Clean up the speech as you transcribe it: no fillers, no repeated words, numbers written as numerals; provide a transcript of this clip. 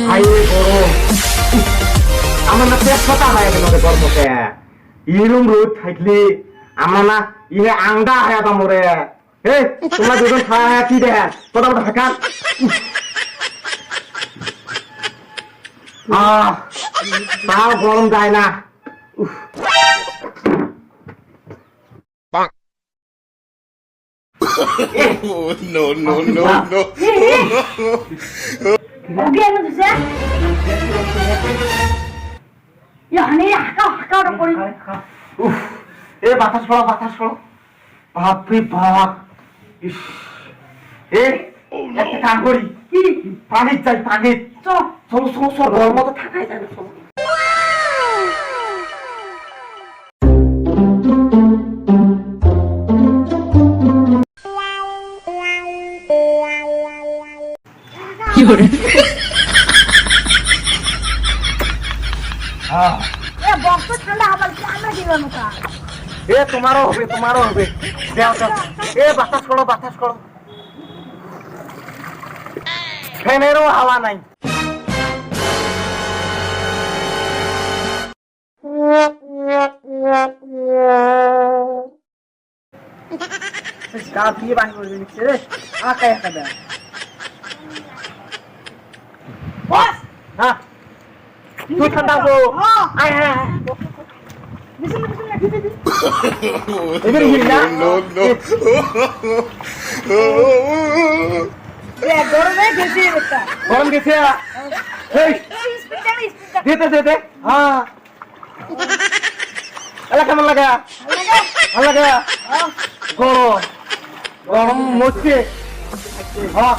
হাইরে গরম আমার না পেট ফাটা হয়ে গেল রে গরমতে এরম রোদ থাকলে আমার না ইহে আংডা হয়ে দাম রে এই তোমরা দুজন খাওয়া কি দেখ কথা ঢাকা তাও গরম যায় না No, no, no, no. Oke, ano siya? Yan, haka udah poli. এ বাতাস পড়ো বাপরে বাপ ইস এ একটা কাম করি কি পানি চাই পানি চলো গরম তো থাকাই যায় না চলো এ বক্স ঠান্ডা হবার কি আমরা কি করব তা এ তোমারও হবে যাও এ বাতাস করো ফ্যানেরও হাওয়া নাই গাল দিয়ে বানি করে দিচ্ছে রে আকাই খাবে বস হ্যাঁ তুই ঠান্ডা গো আয় বিসমিল্লাহ এবারে হিলা No, no. এ গরমে গেছি এটা গরম গেছে এই স্পিড দে হ্যাঁ এলা কেমন লাগা ভালো লাগা গরম মরছে হ্যাঁ